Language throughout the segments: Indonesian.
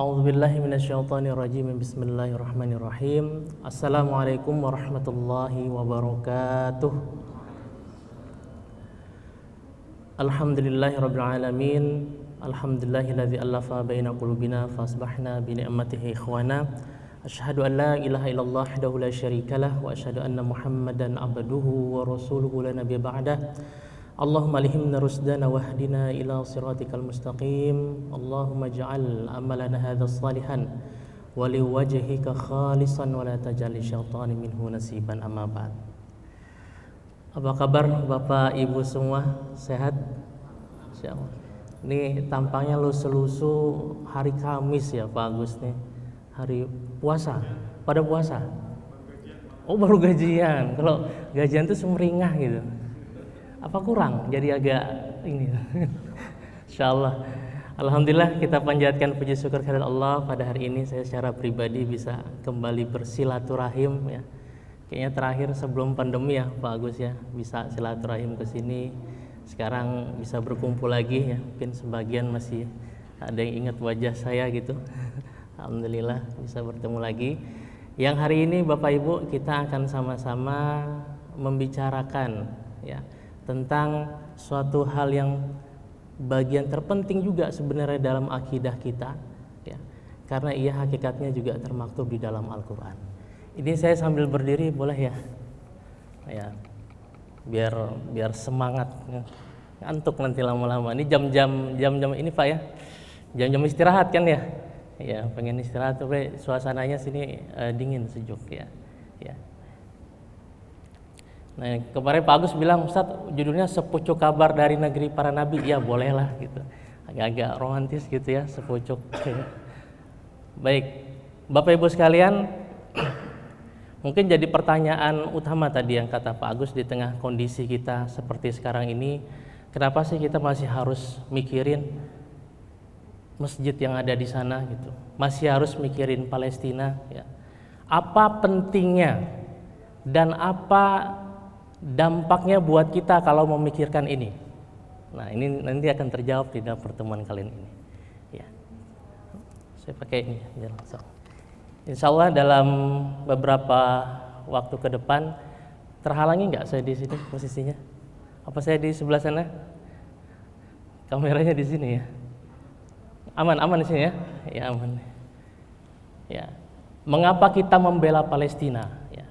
A'udzubillahi minasyaitonirrajim. Bismillahirrahmanirrahim. Assalamualaikum warahmatullahi wabarakatuh. Alhamdulillahirabbil alamin. Alhamdulillahilladzi allafa baina qulubina fasbahna bi ni'matihi ikhwana. Asyhadu an la ilaha illallah wahdahu la syarikalah wa asyhadu anna Muhammadan abduhu wa rasuluhu la nabiyya ba'dah. Allahumma alhimna rusdana wahdina ila siratikal mustaqim. Allahumma ja'al amalana hadha salihan wa liwajhika khalisan wa la taj'al syaitani minhu nasiban, amma ba'd. Apa kabar Bapak Ibu semua? Sehat? Insyaallah. Ini tampaknya lusu-lusu hari Kamis ya Pak Agus nih. Hari puasa. Pada puasa? Oh, baru gajian. Kalau gajian tuh sumringah gitu. Apa kurang? Jadi agak ini. Insyaallah. Alhamdulillah, kita panjatkan puji syukur kepada Allah. Pada hari ini saya secara pribadi bisa kembali bersilaturahim ya. Kayaknya terakhir sebelum pandemi ya Pak Agus ya, bisa silaturahim ke sini. Sekarang bisa berkumpul lagi ya. Mungkin sebagian masih ada yang ingat wajah saya gitu. Alhamdulillah bisa bertemu lagi. Yang hari ini Bapak Ibu kita akan sama-sama membicarakan ya tentang suatu hal yang bagian terpenting juga sebenarnya dalam akidah kita ya, karena ia hakikatnya juga termaktub di dalam Al-Quran. Ini saya sambil berdiri boleh ya, ya biar semangat ya. Ngantuk nanti lama-lama. Ini jam-jam ini Pak ya, jam-jam istirahat kan ya, ya pengen istirahat tapi suasananya sini dingin sejuk ya, ya. Nah, kemarin Pak Agus bilang, Ustadz judulnya Sepucuk Kabar dari Negeri Para Nabi. Ya bolehlah gitu, agak-agak romantis gitu ya, sepucuk. Baik, Bapak Ibu sekalian, mungkin jadi pertanyaan utama tadi yang kata Pak Agus, di tengah kondisi kita seperti sekarang ini, kenapa sih kita masih harus mikirin masjid yang ada di sana gitu, masih harus mikirin Palestina ya. Apa pentingnya dan apa dampaknya buat kita kalau memikirkan ini? Nah, ini nanti akan terjawab di dalam pertemuan kali ini. Ya, saya pakai ini ya langsung. Insya Allah dalam beberapa waktu ke depan, terhalangi nggak saya di sini posisinya? Apa saya di sebelah sana? Kameranya di sini ya. Aman di sini ya? Ya aman. Ya. Mengapa kita membela Palestina? Ya.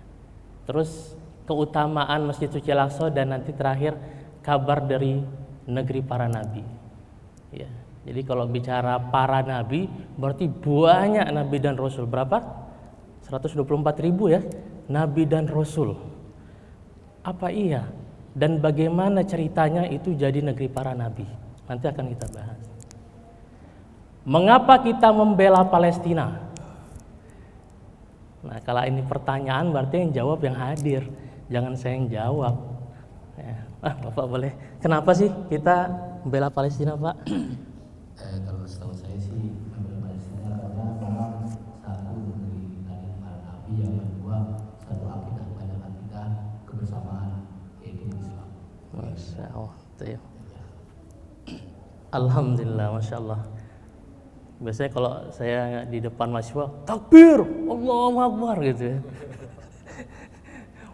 Terus keutamaan Masjid Suci Al-Aqsa, dan nanti terakhir kabar dari negeri para nabi. Ya, jadi kalau bicara para nabi berarti banyak nabi dan rasul. Berapa? 124.000 ya, nabi dan rasul. Apa iya? Dan bagaimana ceritanya itu jadi negeri para nabi? Nanti akan kita bahas. Mengapa kita membela Palestina? Nah, kalau ini pertanyaan berarti yang jawab yang hadir. Jangan saya yang jawab ya. Bapak boleh. Kenapa sih kita membela Palestina Pak? Kalau setahu saya sih membela Palestina karena memang satu dari para nabi, yang kedua satu akidah, banyak akidah kebersamaan yaitu Islam. Masya Allah ya. Alhamdulillah, Masya Allah. Biasanya kalau saya di depan mahasiswa, takbir, Allahu Akbar gitu ya.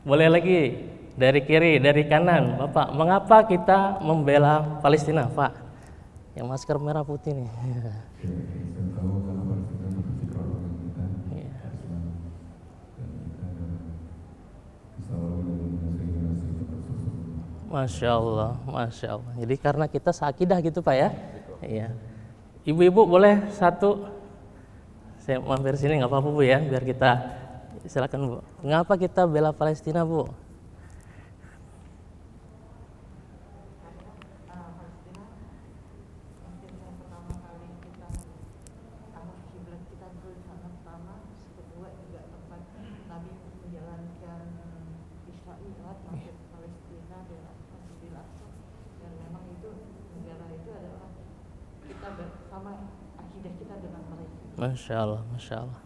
Boleh lagi dari kiri, dari kanan, Bapak. Mengapa kita membela Palestina, Pak? Yang masker merah putih nih. Masya Allah, Masya Allah. Jadi karena kita seakidah gitu Pak ya. Iya. Ibu-ibu boleh satu. Saya mampir sini nggak apa-apa Bu ya, biar kita. Silakan Bu. Mengapa kita bela Palestina Bu? Masya Allah, Masya Allah.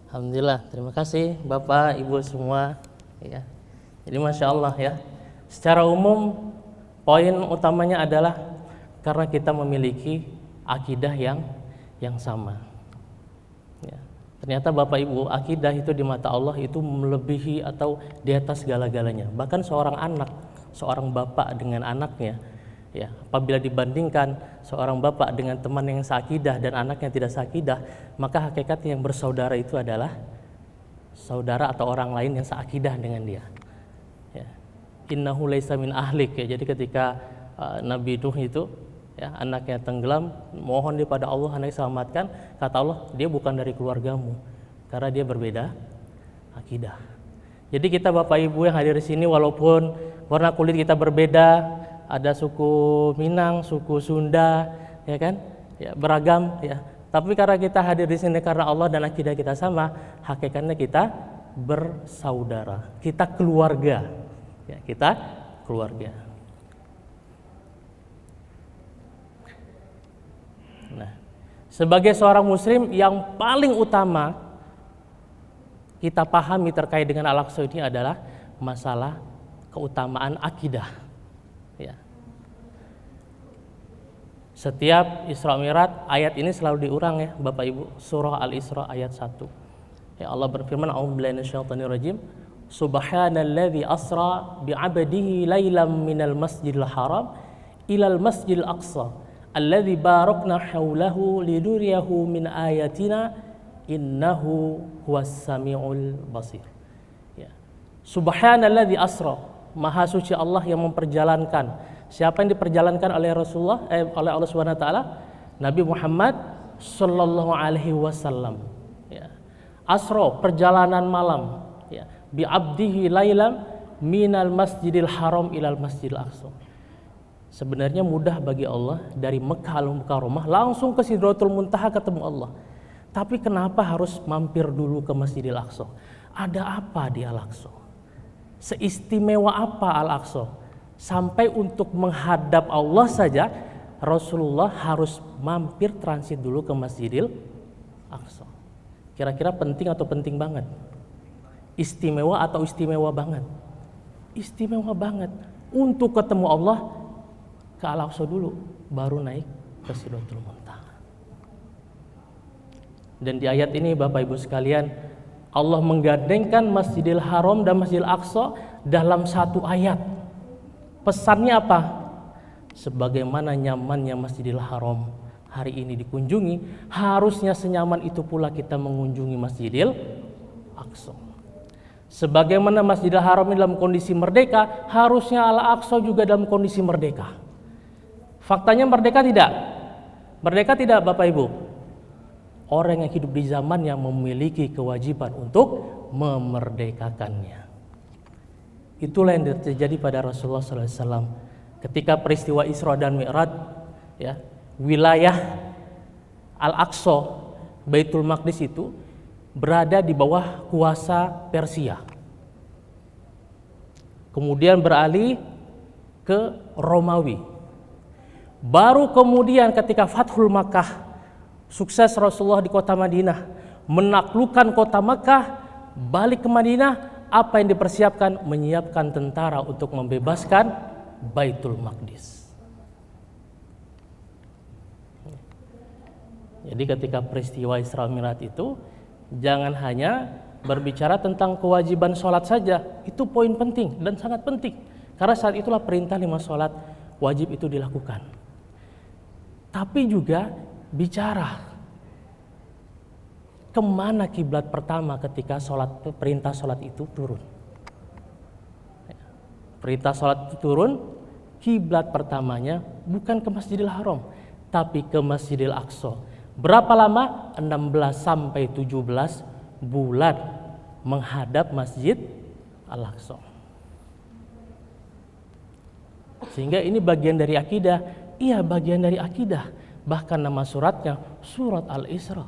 Alhamdulillah, terima kasih Bapak, Ibu semua ya. Jadi Masya Allah ya. Secara umum poin utamanya adalah karena kita memiliki akidah yang sama. Ternyata Bapak Ibu, akidah itu di mata Allah itu melebihi atau di atas segala-galanya. Bahkan seorang anak, seorang bapak dengan anaknya, ya, apabila dibandingkan seorang bapak dengan teman yang seakidah dan anak yang tidak seakidah, maka hakikatnya yang bersaudara itu adalah saudara atau orang lain yang seakidah dengan dia. Ya. Innahu laisa min ahlik, ya. Jadi ketika Nabi Nuh itu, ya, anaknya tenggelam, mohon dia pada Allah anaknya selamatkan, kata Allah dia bukan dari keluargamu karena dia berbeda akidah. Jadi kita Bapak Ibu yang hadir di sini, walaupun warna kulit kita berbeda, ada suku Minang, suku Sunda, ya kan, ya, beragam, ya, tapi karena kita hadir di sini karena Allah dan akidah kita sama, hakikatnya kita bersaudara, kita keluarga, ya, kita keluarga. Nah, sebagai seorang muslim yang paling utama kita pahami terkait dengan Al-Aqsa ini adalah masalah keutamaan akidah. Ya. Setiap Isra Mi'raj ayat ini selalu diulang, ya Bapak Ibu. Surah Al-Isra ayat 1. Ya, Allah berfirman, a'udzubillahi minasyaitonirrajim. Subhanalladzi asra bi'abdihi lailam minal masjidil haram ilal masjidil aqsa alladzi barakna haulahu liduriyahu min ayatina innahu huwas samiul basir. Ya. Subhanalladzi asra, maha suci Allah yang memperjalankan. Siapa yang diperjalankan oleh Rasulullah, oleh Allah Subhanahu wa taala? Nabi Muhammad sallallahu alaihi wasallam. Ya. Asra, perjalanan malam, ya. Bi abdihi lailam minal masjidil haram ilal masjidil aqsa. Sebenarnya mudah bagi Allah dari Mekah Al-Mukarramah langsung ke Sidratul Muntaha ketemu Allah. Tapi kenapa harus mampir dulu ke Masjidil Aqsa? Ada apa di Al-Aqsa? Seistimewa apa Al-Aqsa? Sampai untuk menghadap Allah saja Rasulullah harus mampir transit dulu ke Masjidil Aqsa. Kira-kira penting atau penting banget? Istimewa atau istimewa banget? Istimewa banget. Untuk ketemu Allah ke Al-Aqsa dulu, baru naik ke Sidratul Muntaha. Dan di ayat ini Bapak Ibu sekalian, Allah menggandengkan Masjidil Haram dan Masjidil Aqsa dalam satu ayat. Pesannya apa? Sebagaimana nyamannya Masjidil Haram hari ini dikunjungi, harusnya senyaman itu pula kita mengunjungi Masjidil Aqsa. Sebagaimana Masjidil Haram ini dalam kondisi merdeka, harusnya Al-Aqsa juga dalam kondisi merdeka. Faktanya merdeka tidak? Merdeka tidak Bapak Ibu? Orang yang hidup di zaman yang memiliki kewajiban untuk memerdekakannya. Itulah yang terjadi pada Rasulullah SAW. Ketika peristiwa Isra dan Mi'raj, ya, wilayah Al-Aqsa, Baitul Maqdis itu berada di bawah kuasa Persia. Kemudian beralih ke Romawi. Baru kemudian ketika Fathul Makkah, sukses Rasulullah di kota Madinah, menaklukkan kota Makkah, balik ke Madinah, apa yang dipersiapkan? Menyiapkan tentara untuk membebaskan Baitul Maqdis. Jadi ketika peristiwa Isra Mi'raj itu, jangan hanya berbicara tentang kewajiban sholat saja, itu poin penting dan sangat penting. Karena saat itulah perintah 5 sholat wajib itu dilakukan. Tapi juga bicara kemana kiblat pertama ketika perintah sholat itu turun. Perintah sholat itu turun, kiblat pertamanya bukan ke Masjidil Haram, tapi ke Masjidil Aqsa. Berapa lama? 16 sampai 17 bulan menghadap Masjid Al-Aqsa. Sehingga ini bagian dari akidah. Iya, bagian dari akidah. Bahkan nama suratnya surat Al-Isra.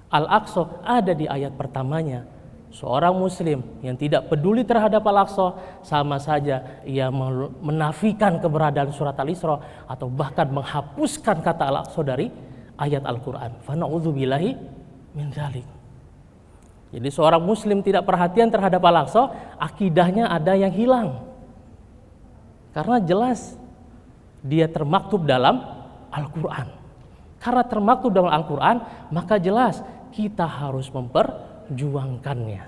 Al-Aqsa ada di ayat pertamanya. Seorang muslim yang tidak peduli terhadap Al-Aqsa sama saja ia menafikan keberadaan surat Al-Isra atau bahkan menghapuskan kata Al-Aqsa dari ayat Al-Quran. Fa na'udzubillahi min dzalik. Jadi seorang muslim tidak perhatian terhadap Al-Aqsa, akidahnya ada yang hilang. Karena jelas dia termaktub dalam Al-Quran. Karena termaktub dalam Al-Quran, maka jelas kita harus memperjuangkannya.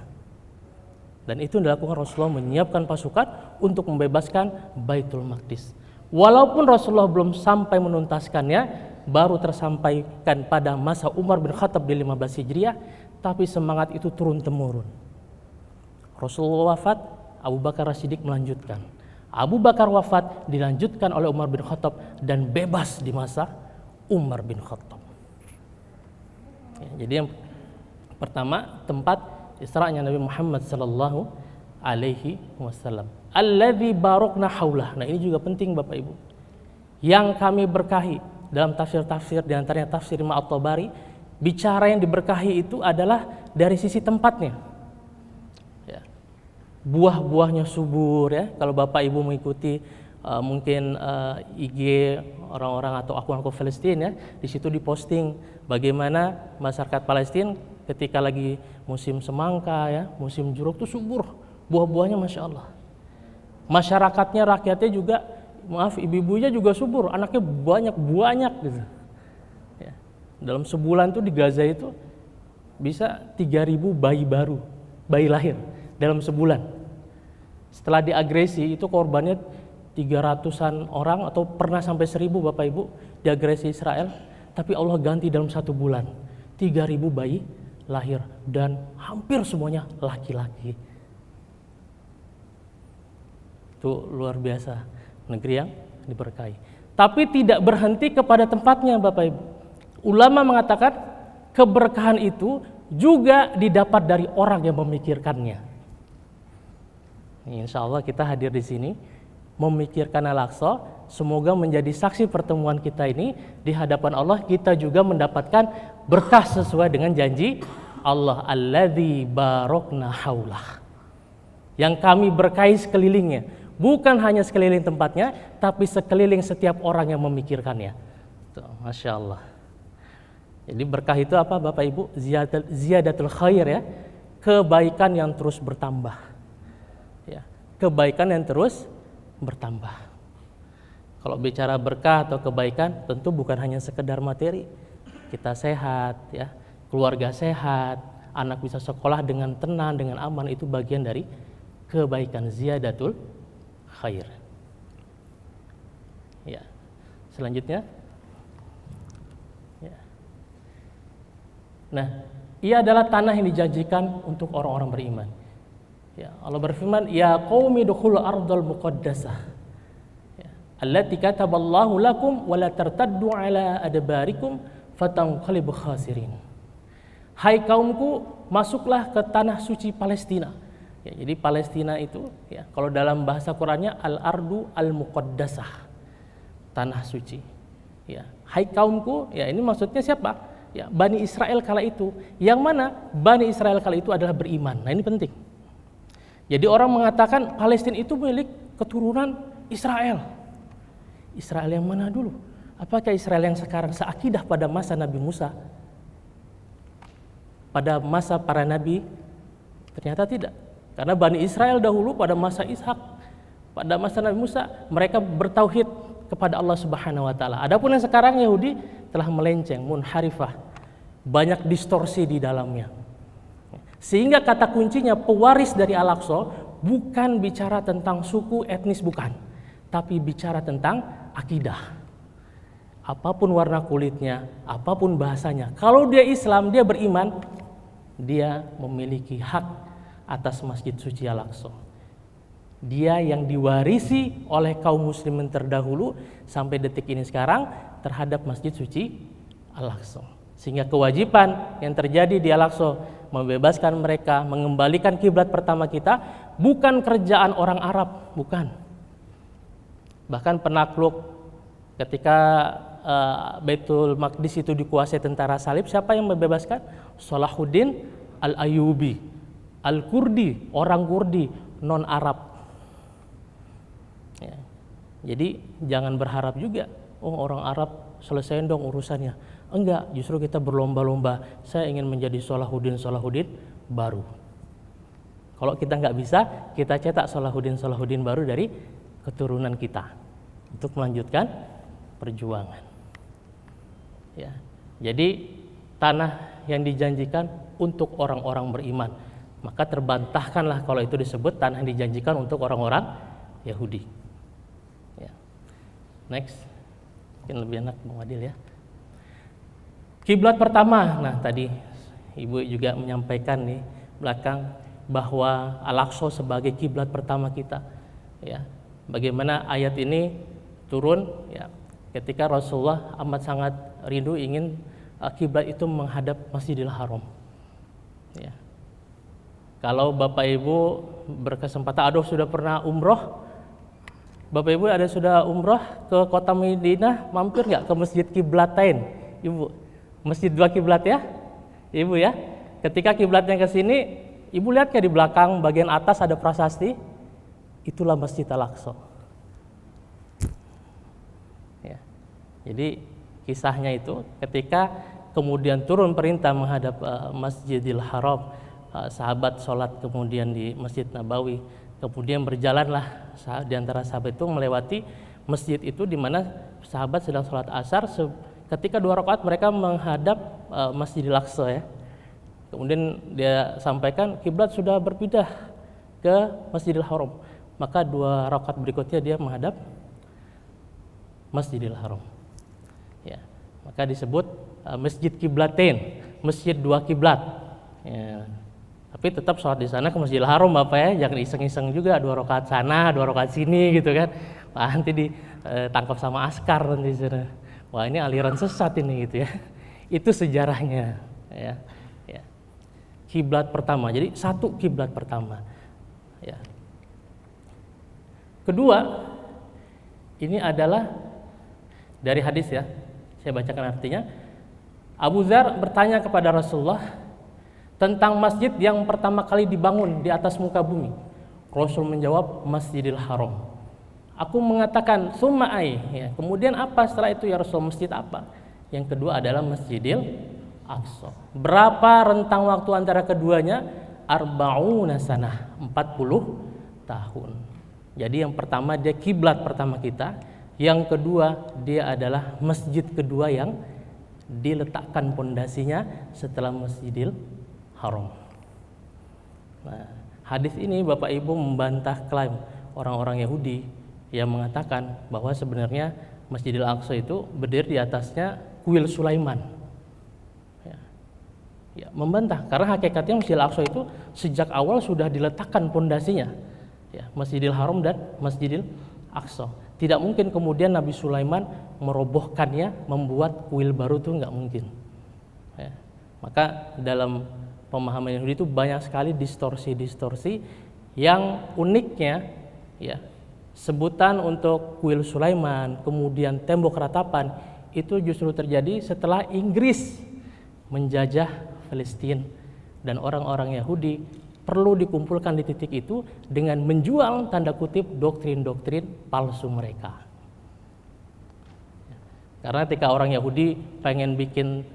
Dan itu yang dilakukan Rasulullah, menyiapkan pasukan untuk membebaskan Baitul Maqdis. Walaupun Rasulullah belum sampai menuntaskannya, baru tersampaikan pada masa Umar bin Khattab di 15 Hijriah, tapi semangat itu turun-temurun. Rasulullah wafat, Abu Bakar As-Siddiq melanjutkan. Abu Bakar wafat, dilanjutkan oleh Umar bin Khattab, dan bebas di masa Umar bin Khattab. Jadi yang pertama, tempat Isra'nya Nabi Muhammad sallallahu alaihi wasallam. Alladzi barakna haulah. Nah, ini juga penting Bapak Ibu. Yang kami berkahi dalam tafsir-tafsir, di antaranya tafsir Imam At-Tabari, bicara yang diberkahi itu adalah dari sisi tempatnya. Ya. Buah-buahnya subur ya. Kalau Bapak Ibu mengikuti mungkin IG orang-orang atau akun-akun Palestina ya, di situ diposting bagaimana masyarakat Palestina ketika lagi musim semangka ya, musim jeruk itu subur, buah-buahnya Masya Allah. Masyarakatnya, rakyatnya juga, maaf, ibu-ibunya juga subur, anaknya banyak gitu. Ya. Dalam sebulan tuh di Gaza itu bisa 3.000 bayi baru, bayi lahir dalam sebulan. Setelah diagresi itu korbannya 300-an orang atau pernah sampai 1.000 Bapak Ibu diagresi Israel, tapi Allah ganti dalam 1 bulan 3.000 bayi lahir dan hampir semuanya laki-laki. Itu luar biasa, negeri yang diberkahi. Tapi tidak berhenti kepada tempatnya Bapak Ibu. Ulama mengatakan keberkahan itu juga didapat dari orang yang memikirkannya. Insya Allah kita hadir di sini memikirkan Al-Aqsa, semoga menjadi saksi pertemuan kita ini di hadapan Allah. Kita juga mendapatkan berkah sesuai dengan janji Allah, alladzi barakna haulah, yang kami berkahi sekelilingnya, bukan hanya sekeliling tempatnya, tapi sekeliling setiap orang yang memikirkannya. Tuh, Masya Allah. Jadi berkah itu apa Bapak Ibu? Ziyadatul khair ya, kebaikan yang terus bertambah ya, kebaikan yang terus bertambah. Kalau bicara berkah atau kebaikan, tentu bukan hanya sekedar materi. Kita sehat ya, keluarga sehat, anak bisa sekolah dengan tenang, dengan aman, itu bagian dari kebaikan, ziyadatul khair. Ya. Selanjutnya. Ya. Nah, ia adalah tanah yang dijanjikan untuk orang-orang beriman. Ya, Allah berfirman, ya qaumi dukhulu ardal muqaddasah, ya, allati kataballahu lakum wa la tartaddu ala adbarikum fatanqalibu khasirin. Hai kaumku, masuklah ke tanah suci Palestina. Ya, jadi Palestina itu ya, kalau dalam bahasa Qur'annya al-ardu al-muqaddasah, tanah suci. Ya, hai kaumku, ya ini maksudnya siapa? Ya, Bani Israel kala itu. Yang mana Bani Israel kala itu adalah beriman. Nah, ini penting. Jadi orang mengatakan Palestina itu milik keturunan Israel. Israel yang mana dulu? Apakah Israel yang sekarang seakidah pada masa Nabi Musa? Pada masa para nabi? Ternyata tidak. Karena Bani Israel dahulu pada masa Ishak, pada masa Nabi Musa, mereka bertauhid kepada Allah Subhanahu wa taala. Adapun yang sekarang Yahudi telah melenceng, munharifah. Banyak distorsi di dalamnya. Sehingga kata kuncinya pewaris dari Al-Aqsa bukan bicara tentang suku etnis, bukan, tapi bicara tentang akidah. Apapun warna kulitnya, apapun bahasanya, kalau dia Islam, dia beriman, dia memiliki hak atas Masjid Suci Al-Aqsa. Dia yang diwarisi oleh kaum muslimin terdahulu sampai detik ini sekarang terhadap Masjid Suci Al-Aqsa. Sehingga kewajiban yang terjadi di Al-Aqsa membebaskan mereka, mengembalikan kiblat pertama kita, bukan kerjaan orang Arab, bukan. Bahkan penakluk ketika Baitul Maqdis itu dikuasai tentara salib, siapa yang membebaskan? Salahuddin Al-Ayyubi, Al-Kurdi, orang Kurdi, non-Arab. Ya. Jadi jangan berharap juga, oh orang Arab selesaiin dong urusannya. Enggak, justru kita berlomba-lomba. Saya ingin menjadi Salahuddin baru. Kalau kita nggak bisa, kita cetak Salahuddin baru dari keturunan kita untuk melanjutkan perjuangan. Ya, jadi tanah yang dijanjikan untuk orang-orang beriman. Maka terbantahkanlah kalau itu disebut tanah yang dijanjikan untuk orang-orang Yahudi. Ya. Next, mungkin lebih enak Bung Adil ya. Kiblat pertama, nah tadi Ibu juga menyampaikan nih belakang bahwa Al-Aqsa sebagai kiblat pertama kita. Ya, bagaimana ayat ini turun ya ketika Rasulullah amat sangat rindu ingin kiblat itu menghadap Masjidil Haram. Ya. Kalau Bapak Ibu berkesempatan, sudah pernah umroh? Bapak Ibu sudah umroh ke kota Madinah, mampir nggak ke Masjid Kiblatain, Ibu? Masjid dua kiblat ya, Ibu ya. Ketika kiblatnya ke sini, Ibu lihat nggak di belakang bagian atas ada prasasti? Itulah Masjid Al-Aqsa. Ya. Jadi kisahnya itu ketika kemudian turun perintah menghadap Masjidil Haram, sahabat sholat kemudian di Masjid Nabawi, kemudian berjalanlah di antara sahabat itu melewati masjid itu di mana sahabat sedang sholat asar. Ketika 2 rakaat mereka menghadap Masjidil Aqsa ya. Kemudian dia sampaikan kiblat sudah berpindah ke Masjidil Haram. Maka 2 rakaat berikutnya dia menghadap Masjidil Haram. Ya, maka disebut Masjid Kiblatain, Masjid 2 kiblat. Ya. Tapi tetap sholat di sana ke Masjidil Haram Bapak ya, jangan iseng-iseng juga 2 rakaat sana, 2 rakaat sini gitu kan. Wah, nanti ditangkap sama askar nanti di sana. Wah, ini aliran sesat ini gitu ya. Itu sejarahnya ya. Ya. Kiblat pertama. Jadi 1 kiblat pertama. Ya. Kedua, ini adalah dari hadis ya. Saya bacakan artinya. Abu Dzar bertanya kepada Rasulullah tentang masjid yang pertama kali dibangun di atas muka bumi. Rasul menjawab Masjidil Haram. Aku mengatakan summa ai, ya. Kemudian apa setelah itu ya Rasul, masjid apa? Yang kedua adalah Masjidil Aqsa. Berapa rentang waktu antara keduanya? Arba'una sanah, 40 tahun. Jadi yang pertama dia kiblat pertama kita, yang kedua dia adalah masjid kedua yang diletakkan pondasinya setelah Masjidil Haram. Nah, hadis ini Bapak Ibu membantah klaim orang-orang Yahudi yang mengatakan bahwa sebenarnya Masjidil Aqsa itu berdiri di atasnya kuil Sulaiman. Ya, membantah karena hakikatnya Masjidil Aqsa itu sejak awal sudah diletakkan pondasinya. Ya, Masjidil Haram dan Masjidil Aqsa. Tidak mungkin kemudian Nabi Sulaiman merobohkannya, membuat kuil baru, itu nggak mungkin. Ya. Maka dalam pemahaman Yahudi itu banyak sekali distorsi-distorsi yang uniknya ya. Sebutan untuk kuil Sulaiman, kemudian tembok ratapan itu justru terjadi setelah Inggris menjajah Palestina dan orang-orang Yahudi perlu dikumpulkan di titik itu dengan menjual tanda kutip doktrin-doktrin palsu mereka. Karena ketika orang Yahudi pengen bikin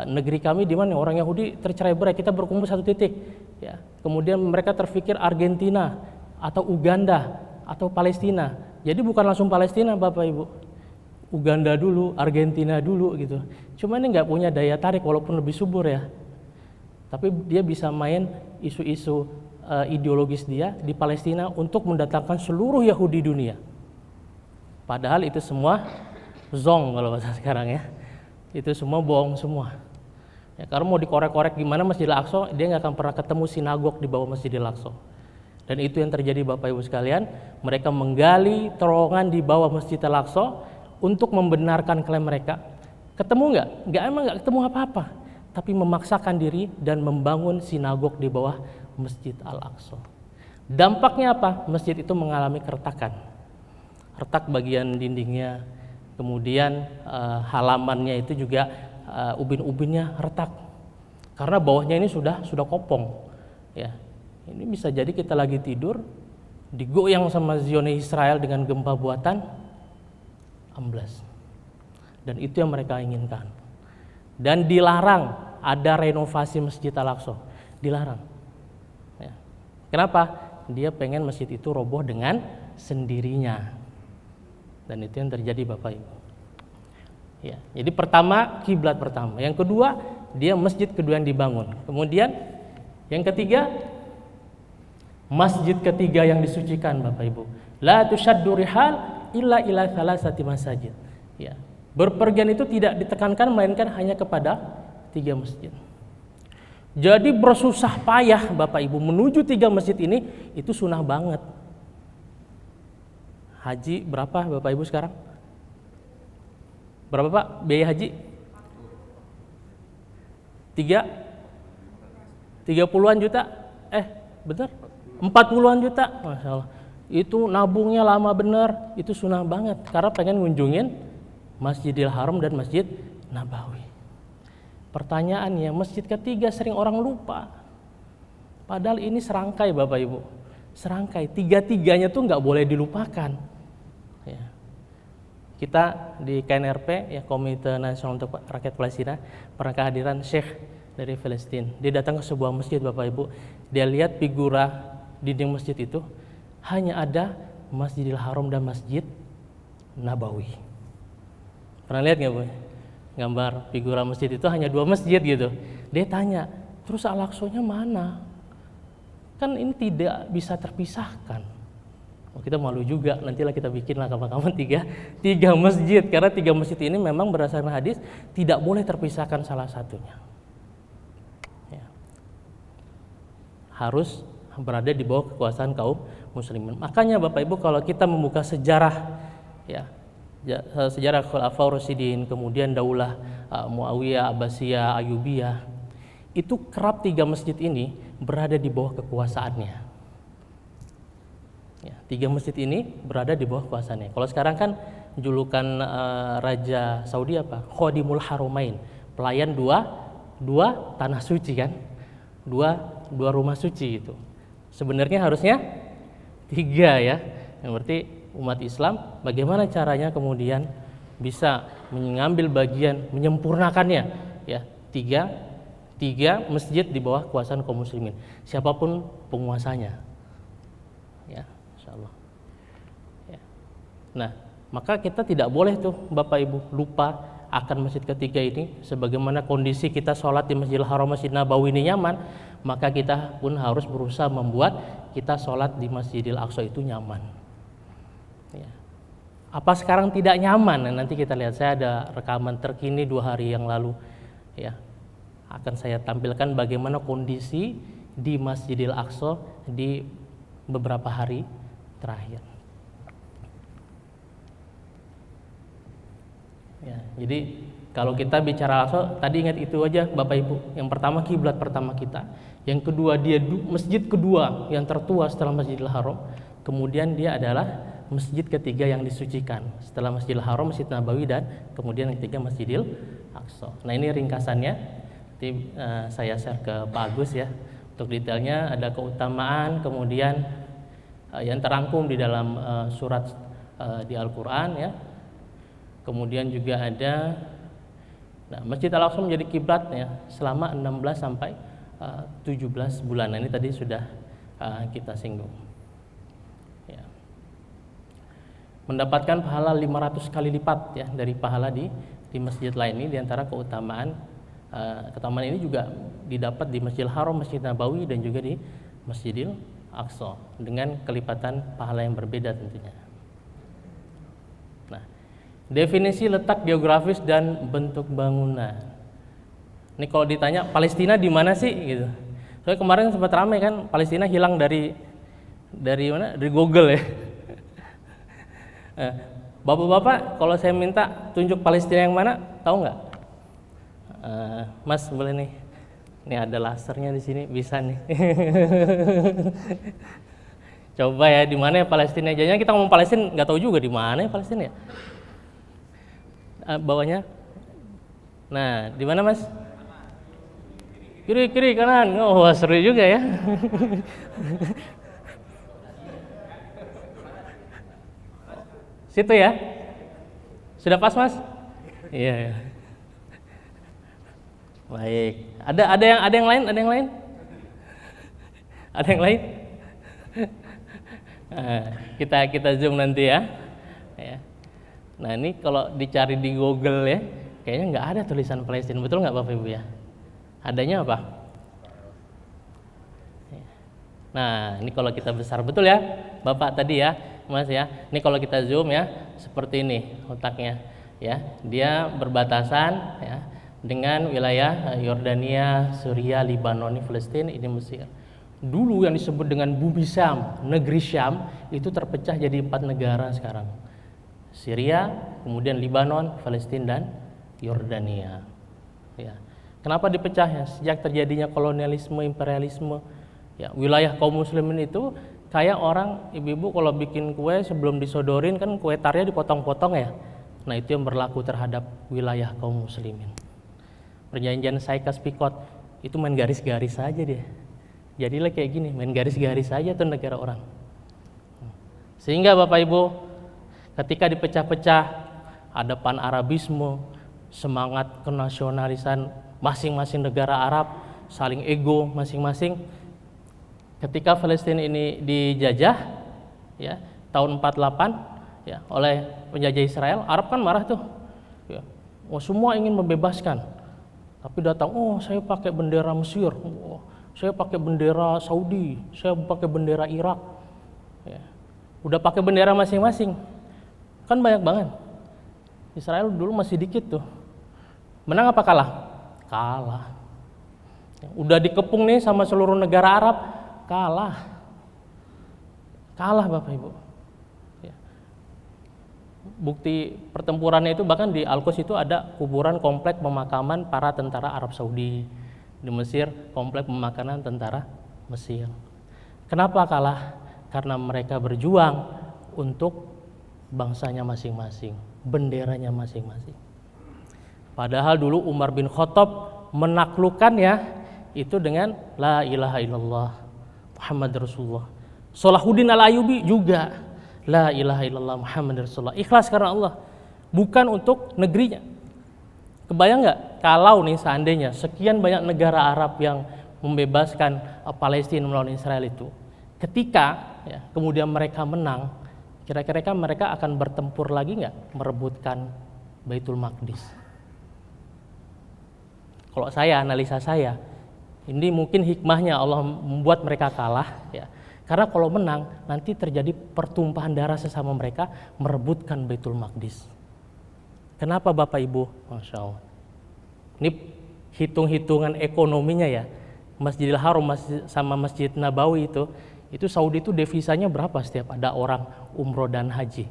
negeri kami di mana orang Yahudi tercerai-berai, kita berkumpul satu titik, ya. Kemudian mereka terpikir Argentina atau Uganda atau Palestina. Jadi bukan langsung Palestina Bapak Ibu, Uganda dulu, Argentina dulu gitu. Cuma ini nggak punya daya tarik walaupun lebih subur ya. Tapi dia bisa main isu-isu ideologis dia di Palestina untuk mendatangkan seluruh Yahudi dunia. Padahal itu semua zong kalau bahasa sekarang ya. Itu semua bohong semua. Ya, karena mau dikorek-korek gimana Masjidil Aqsa, dia nggak akan pernah ketemu sinagog di bawah Masjidil Aqsa. Dan itu yang terjadi Bapak Ibu sekalian. Mereka menggali terowongan di bawah Masjid Al-Aqsa untuk membenarkan klaim mereka. Ketemu nggak? Emang nggak ketemu apa-apa. Tapi memaksakan diri dan membangun sinagog di bawah Masjid Al-Aqsa. Dampaknya apa? Masjid itu mengalami keretakan. Retak bagian dindingnya, kemudian halamannya itu juga ubin-ubinnya retak. Karena bawahnya ini sudah kopong. Ya. Ini bisa jadi kita lagi tidur, digoyang sama Zionis Israel dengan gempa buatan, amblas. Dan itu yang mereka inginkan. Dan dilarang ada renovasi Masjid Al-Aqsa, dilarang. Ya. Kenapa? Dia pengen masjid itu roboh dengan sendirinya. Dan itu yang terjadi Bapak Ibu. Ya, jadi pertama kiblat pertama. Yang kedua dia masjid kedua yang dibangun. Kemudian yang ketiga, masjid ketiga yang disucikan Bapak Ibu. La tushaddu rihal illa ila thalathati masajid. Ya. Berpergian itu tidak ditekankan melainkan hanya kepada 3 masjid. Jadi bersusah payah Bapak Ibu menuju 3 masjid ini itu sunnah banget. Haji berapa Bapak Ibu sekarang? Berapa Pak biaya haji? 30-an juta? Bener? 40-an juta? Masya Allah. Itu nabungnya lama bener, itu sunnah banget. Karena pengen ngunjungin Masjidil Haram dan Masjid Nabawi. Pertanyaannya, masjid ketiga sering orang lupa. Padahal ini serangkai Bapak Ibu. Serangkai, 3-3-nya tuh nggak boleh dilupakan. Ya. Kita di KNRP, ya Komite Nasional untuk Rakyat Palestina, pernah kehadiran Syekh dari Palestina. Dia datang ke sebuah masjid Bapak Ibu. Dia lihat figura dinding masjid itu hanya ada Masjidil Haram dan Masjid Nabawi. Pernah lihat nggak Bu? Gambar figura masjid itu hanya 2 masjid gitu. Dia tanya, terus Al-Aqsanya mana? Kan ini tidak bisa terpisahkan. Oh, kita malu juga, nantilah kita bikinlah kapan-kapan 3 masjid. Karena 3 masjid ini memang berdasarkan hadis tidak boleh terpisahkan salah satunya. Ya. Harus berada di bawah kekuasaan kaum muslimin. Makanya Bapak Ibu kalau kita membuka sejarah, ya sejarah Khulafaur Rasyidin, kemudian Daulah Muawiyah, Abbasiyah, Ayyubiyah, itu kerap 3 masjid ini berada di bawah kekuasaannya. Ya, 3 masjid ini berada di bawah kekuasaannya. Kalau sekarang kan julukan Raja Saudi apa? Khadimul Haramain, pelayan dua tanah suci kan, dua rumah suci itu. Sebenarnya harusnya 3 ya. Yang berarti umat Islam bagaimana caranya kemudian bisa mengambil bagian menyempurnakannya ya, 3 masjid di bawah kekuasaan kaum muslimin siapapun penguasanya ya, insyaallah ya. Nah maka kita tidak boleh tuh Bapak Ibu lupa akan masjid ketiga ini. Sebagaimana kondisi kita sholat di Masjidil Haram, Masjid Nabawi ini nyaman, maka kita pun harus berusaha membuat kita sholat di Masjidil Aqsa itu nyaman ya. Apa sekarang tidak nyaman? Nah, nanti kita lihat, saya ada rekaman terkini 2 hari yang lalu ya, akan saya tampilkan bagaimana kondisi di Masjidil Aqsa di beberapa hari terakhir ya. Jadi kalau kita bicara Aqsa, tadi ingat itu aja Bapak Ibu. Yang pertama kiblat pertama kita, yang kedua dia masjid kedua yang tertua setelah Masjidil Haram, kemudian dia adalah masjid ketiga yang disucikan setelah Masjidil Haram, Masjid Nabawi, dan kemudian yang ketiga Masjidil Aqsa. Nah ini ringkasannya, nanti saya share ke Pak Agus ya. Untuk detailnya ada keutamaan, kemudian yang terangkum di dalam surat di Al-Quran ya. Kemudian juga ada Masjid Al-Aqsa menjadi kiblat ya selama 16 sampai 17 bulan. Nah, ini tadi sudah kita singgung. Ya. Mendapatkan pahala 500 kali lipat ya dari pahala di masjid lain. Ini diantara keutamaan ini juga didapat di Masjidil Haram, Masjid Nabawi, dan juga di Masjidil Aqsa dengan kelipatan pahala yang berbeda tentunya. Nah, definisi letak geografis dan bentuk bangunan. Ini kalau ditanya Palestina di mana sih gitu. Soalnya kemarin sempat ramai kan, Palestina hilang dari mana? Dari Google ya. Bapak-bapak, kalau saya minta tunjuk Palestina yang mana, tahu nggak? Mas boleh nih. Ini ada lasernya di sini, bisa nih. Coba ya, di mana ya Palestina? Jangan kita ngomong Palestina, nggak tahu juga di mana ya Palestina ya. Bawahnya. Nah, di mana Mas? Kiri kanan. Oh, seru juga ya. Situ ya. Sudah pas Mas? Iya. Baik. Ada yang lain? Ada yang lain? Kita zoom nanti ya. Ya. Nah ini kalau dicari di Google ya, kayaknya nggak ada tulisan Palestina, betul nggak Bapak Ibu ya? Adanya apa? Nah, ini kalau kita besar betul ya, Bapak tadi ya, Mas ya. Ini kalau kita zoom ya, seperti ini otaknya ya. Dia berbatasan ya dengan wilayah Yordania, Suriah, Lebanon, Palestina, ini Mesir. Dulu yang disebut dengan bumi Syam, negeri Syam, itu terpecah jadi 4 negara sekarang. Syria, kemudian Lebanon, Palestina, dan Yordania. Ya. Kenapa dipecah ya? Sejak terjadinya kolonialisme, imperialisme, ya, wilayah kaum muslimin itu kayak orang ibu-ibu kalau bikin kue sebelum disodorin kan kue tarnya dipotong-potong ya. Nah, itu yang berlaku terhadap wilayah kaum muslimin. Perjanjian Sykes-Picot itu main garis-garis saja dia. Jadilah kayak gini, main garis-garis saja tuh negara orang. Sehingga Bapak Ibu, ketika dipecah-pecah, ada pan-Arabisme, semangat kenasionalisan masing-masing negara Arab, saling ego masing-masing. Ketika Palestina ini dijajah ya, tahun 48 ya, oleh penjajah Israel, Arab kan marah tuh. Ya. Oh, semua ingin membebaskan. Tapi datang, oh saya pakai bendera Mesir, oh, saya pakai bendera Saudi, saya pakai bendera Irak. Ya. Udah pakai bendera masing-masing. Kan banyak banget. Israel dulu masih dikit tuh. Menang apa kalah? Kalah. Udah dikepung nih sama seluruh negara Arab, kalah. Kalah Bapak Ibu. Ya. Bukti pertempurannya itu bahkan di Al-Quds itu ada kuburan komplek pemakaman para tentara Arab Saudi. Di Mesir komplek pemakaman tentara Mesir. Kenapa kalah? Karena mereka berjuang untuk bangsanya masing-masing, benderanya masing-masing. Padahal dulu Umar bin Khattab menaklukkannya itu dengan la ilaha illallah Muhammad Rasulullah. Salahuddin Al-Ayyubi juga la ilaha illallah Muhammad Rasulullah. Ikhlas karena Allah, bukan untuk negerinya. Kebayang nggak kalau nih seandainya sekian banyak negara Arab yang membebaskan Palestina melawan Israel itu, ketika ya, kemudian mereka menang, kira-kira mereka akan bertempur lagi nggak merebutkan Baitul Maqdis? Kalau saya, analisa saya, ini mungkin hikmahnya Allah membuat mereka kalah ya. Karena kalau menang nanti terjadi pertumpahan darah sesama mereka merebutkan Baitul Maqdis. Kenapa Bapak Ibu? Masya Allah. Ini hitung-hitungan ekonominya ya. Masjidil Haram sama Masjid Nabawi itu Saudi itu devisanya berapa setiap ada orang umroh dan haji?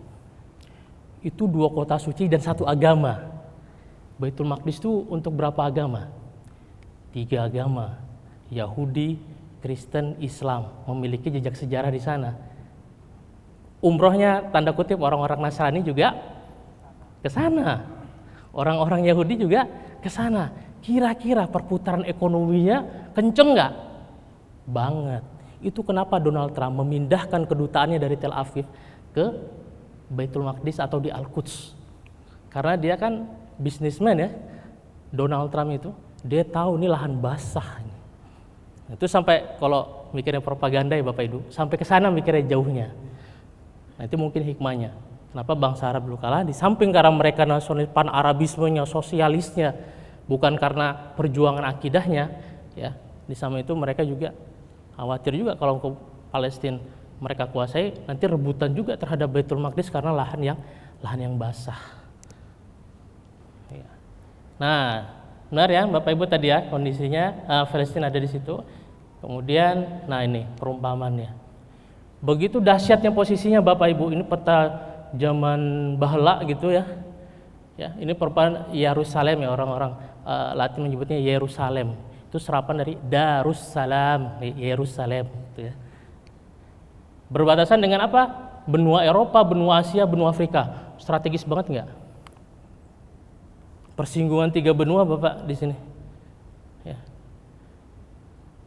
Itu 2 kota suci dan 1 agama. Baitul Maqdis itu untuk berapa agama? 3 agama. Yahudi, Kristen, Islam memiliki jejak sejarah di sana. Umrohnya tanda kutip orang-orang Nasrani juga ke sana. Orang-orang Yahudi juga ke sana. Kira-kira perputaran ekonominya kenceng nggak? Banget. Itu kenapa Donald Trump memindahkan kedutaannya dari Tel Aviv ke Baitul Maqdis atau di Al-Quds. Karena dia kan bisnismen ya. Donald Trump itu dia tahu ini lahan basah. Itu sampai kalau mikirnya propaganda ya Bapak Ibu, sampai ke sana mikirnya jauhnya. Nah, itu mungkin hikmahnya. Kenapa bangsa Arab dulu kalah? Di samping karena mereka nasionalis, pan-Arabismenya, sosialisnya, bukan karena perjuangan akidahnya, ya. Di samping itu mereka juga khawatir juga kalau ke Palestina mereka kuasai, nanti rebutan juga terhadap Baitul Maqdis karena lahan yang basah. Ya. Nah, benar ya Bapak Ibu tadi ya kondisinya Palestina ada di situ. Kemudian, nah ini perumpamannya. Begitu dahsyatnya posisinya Bapak Ibu, ini peta zaman bahla gitu ya. Ya, ini perumpamaan Yerusalem ya, orang-orang Latin menyebutnya Yerusalem. Itu serapan dari Darussalam, Yerusalem gitu ya. Berbatasan dengan apa? Benua Eropa, benua Asia, benua Afrika. Strategis banget nggak? Persinggungan 3 benua Bapak di sini. Ya.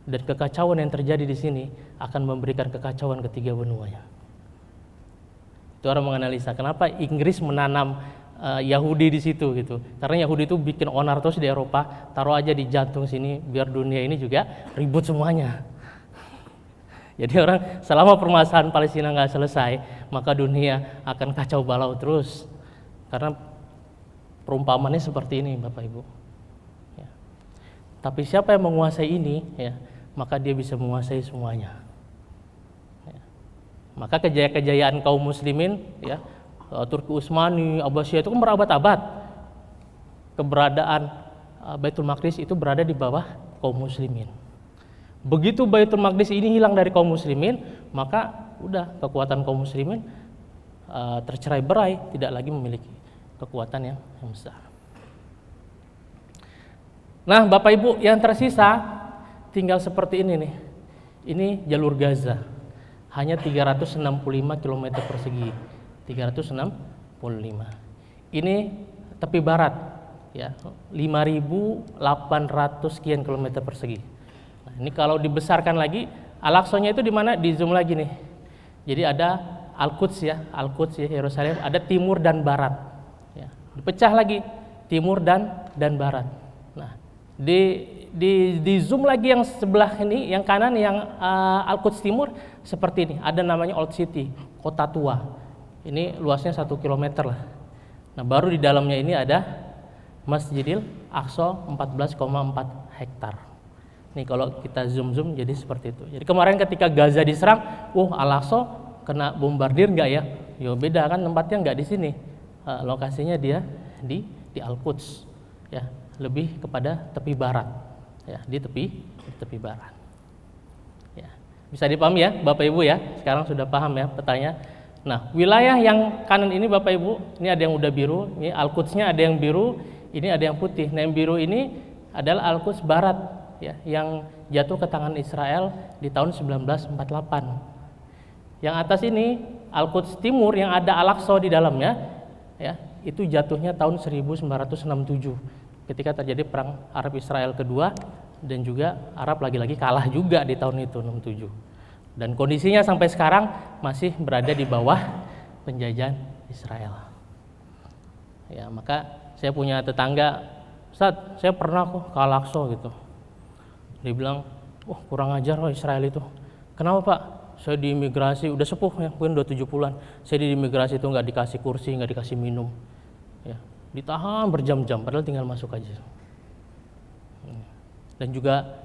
Dan kekacauan yang terjadi di sini akan memberikan kekacauan ke 3 benuanya. Itu orang menganalisa kenapa Inggris menanam Yahudi di situ gitu. Karena Yahudi itu bikin onar terus di Eropa, taruh aja di jantung sini biar dunia ini juga ribut semuanya. Jadi orang selama permasalahan Palestina nggak selesai, maka dunia akan kacau balau terus. Karena perumpamannya seperti ini Bapak Ibu. Ya. Tapi siapa yang menguasai ini, ya, maka dia bisa menguasai semuanya. Ya. Maka kejayaan kaum muslimin, ya, Turki Utsmani, Abbasiyah itu kan berabad-abad. Keberadaan Baitul Maqdis itu berada di bawah kaum muslimin. Begitu Baitul Maqdis ini hilang dari kaum muslimin, maka udah kekuatan kaum muslimin tercerai-berai, tidak lagi memiliki kekuatan yang besar. Nah, Bapak Ibu, yang tersisa tinggal seperti ini nih. Ini jalur Gaza. Hanya 365 km persegi. 365. Ini tepi barat, ya, 5.800 sekian kilometer persegi. Nah, ini kalau dibesarkan lagi, Al-Aqsanya itu di mana? Di zoom lagi nih. Jadi ada Al-Quds ya, Yerusalem, ada timur dan barat. Ya, dipecah lagi timur dan barat. Nah, di zoom lagi yang sebelah ini, yang kanan, yang Al-Quds timur seperti ini. Ada namanya Old City, kota tua. Ini luasnya 1 km lah. Nah, baru di dalamnya ini ada Masjidil Aqsa 14,4 hektar. Nih kalau kita zoom jadi seperti itu. Jadi kemarin ketika Gaza diserang, Al-Aqsa kena bombardir nggak ya? Yo beda kan, tempatnya nggak di sini. Lokasinya dia di Al-Quds, ya, lebih kepada tepi barat, ya, di tepi barat. Ya, bisa dipahami ya, Bapak Ibu ya. Sekarang sudah paham ya petanya. Nah, wilayah yang kanan ini Bapak Ibu, ini ada yang udah biru, ini Al-Qudsnya ada yang biru, ini ada yang putih. Nah, yang biru ini adalah Al-Quds barat, ya, yang jatuh ke tangan Israel di tahun 1948. Yang atas ini Al-Quds timur yang ada Al-Aqsa di dalamnya, ya, itu jatuhnya tahun 1967 ketika terjadi perang Arab Israel kedua, dan juga Arab lagi-lagi kalah juga di tahun itu 67. Dan kondisinya sampai sekarang masih berada di bawah penjajahan Israel. Ya, maka saya punya tetangga, Ustaz, saya pernah kok ke Al-Aqsa gitu. Dia bilang, kurang ajar Israel itu. Kenapa Pak? Saya di imigrasi, udah sepuh ya, mungkin udah 70-an. Saya di imigrasi itu nggak dikasih kursi, nggak dikasih minum. Ya, ditahan berjam-jam, padahal tinggal masuk aja. Dan juga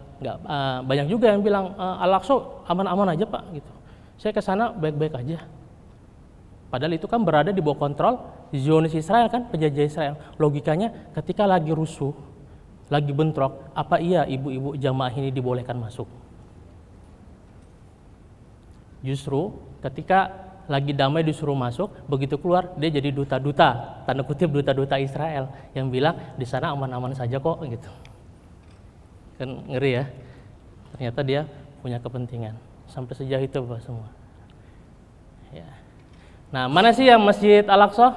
banyak juga yang bilang Al-Aqsa aman-aman aja Pak gitu. Saya ke sana baik-baik aja. Padahal itu kan berada di bawah kontrol Zionis Israel kan, penjajah Israel. Logikanya ketika lagi rusuh, lagi bentrok, apa iya ibu-ibu jamaah ini dibolehkan masuk? Justru ketika lagi damai disuruh masuk, begitu keluar dia jadi duta-duta, tanda kutip duta-duta Israel yang bilang di sana aman-aman saja kok gitu. Kan ngeri ya, ternyata dia punya kepentingan sampai sejauh itu Bapak semua ya. Nah, mana sih yang Masjid Al-Aqsa?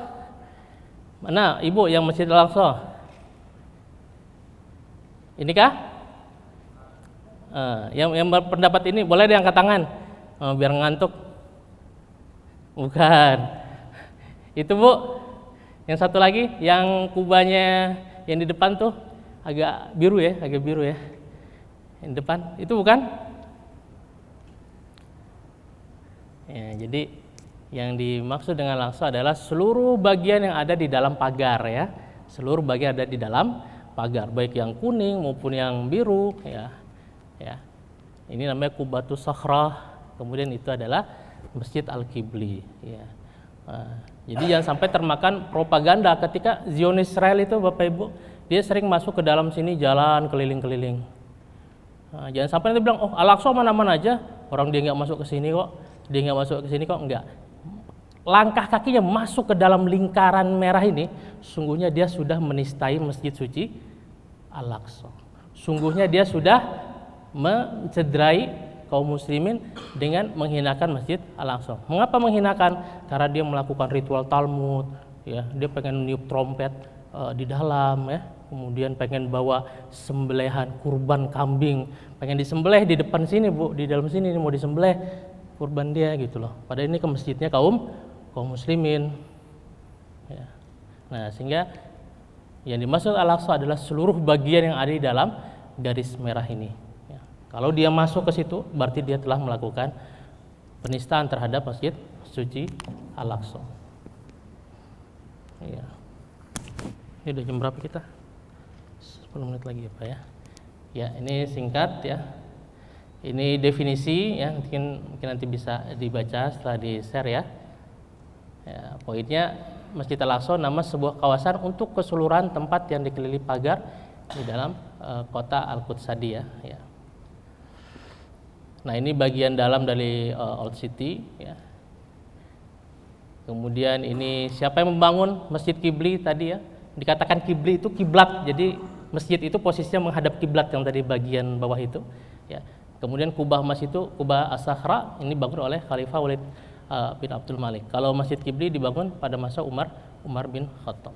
Mana Ibu yang Masjid Al-Aqsa? Ini kah? Yang berpendapat ini boleh diangkat tangan biar ngantuk. Bukan itu Bu. Yang satu lagi yang kubahnya yang di depan tuh agak biru ya, yang depan itu bukan? Ya, jadi yang dimaksud dengan Al-Aqsa adalah seluruh bagian yang ada di dalam pagar ya, seluruh bagian ada di dalam pagar, baik yang kuning maupun yang biru ya. Ini namanya Qubatus Sakhrah. Kemudian itu adalah Masjid Al-Qibli ya. Jadi jangan sampai termakan propaganda ketika Zionis Israel itu Bapak Ibu, dia sering masuk ke dalam sini jalan keliling-keliling. Jangan sampai nanti bilang, Al-Aqsa aman-aman aja, orang dia nggak masuk ke sini kok, enggak. Langkah kakinya masuk ke dalam lingkaran merah ini, sungguhnya dia sudah menistai masjid suci Al-Aqsa. Sungguhnya dia sudah mencederai kaum muslimin dengan menghinakan Masjid Al-Aqsa. Mengapa menghinakan? Karena dia melakukan ritual Talmud, ya, dia pengen niup trompet di dalam ya. Kemudian pengen bawa sembelihan kurban kambing, pengen disembelih di depan sini Bu, di dalam sini mau disembelih kurban dia gitu loh. Padahal ini ke masjidnya kaum muslimin. Ya. Nah, sehingga yang dimaksud Al-Aqsa adalah seluruh bagian yang ada di dalam garis merah ini. Ya. Kalau dia masuk ke situ, berarti dia telah melakukan penistaan terhadap masjid suci Al-Aqsa. Ya. Ini udah jam berapa kita? 10 menit lagi ya Pak ya. Ya, ini singkat ya. Ini definisi ya, mungkin nanti bisa dibaca setelah di-share ya. Ya, poinnya Masjid Al-Aqsa nama sebuah kawasan untuk keseluruhan tempat yang dikelilingi pagar di dalam kota Al-Quds tadi ya. Nah, ini bagian dalam dari Old City ya. Kemudian ini siapa yang membangun Masjid Qibli tadi ya? Dikatakan Qibli itu kiblat. Jadi masjid itu posisinya menghadap kiblat yang tadi bagian bawah itu ya. Kemudian Kubah Masjid itu Kubah As-Sakhra, ini dibangun oleh Khalifah Walid bin Abdul Malik. Kalau Masjid Qibli dibangun pada masa Umar bin Khattab.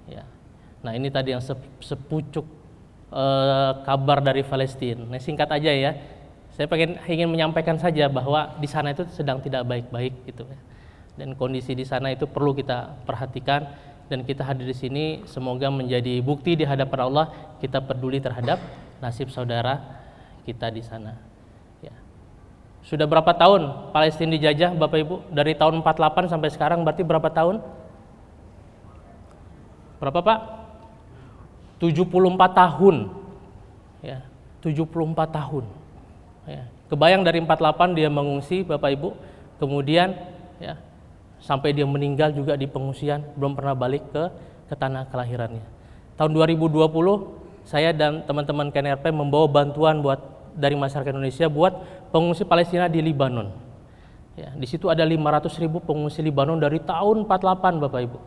Ya. Nah, ini tadi yang sepucuk kabar dari Palestina. Nah, singkat aja ya. Saya ingin menyampaikan saja bahwa di sana itu sedang tidak baik-baik gitu ya. Dan kondisi di sana itu perlu kita perhatikan, dan kita hadir di sini semoga menjadi bukti di hadapan Allah kita peduli terhadap nasib saudara kita di sana. Ya. Sudah berapa tahun Palestina dijajah, Bapak Ibu? Dari tahun 48 sampai sekarang berarti berapa tahun? Berapa, Pak? 74 tahun. Ya, 74 tahun. Ya. Kebayang dari 48 dia mengungsi, Bapak Ibu. Kemudian ya, sampai dia meninggal juga di pengungsian, belum pernah balik ke tanah kelahirannya. Tahun 2020 saya dan teman-teman KNRP membawa bantuan dari masyarakat Indonesia buat pengungsi Palestina di Libanon. Ya, di situ ada 500.000 pengungsi Libanon dari tahun 48, Bapak Ibu.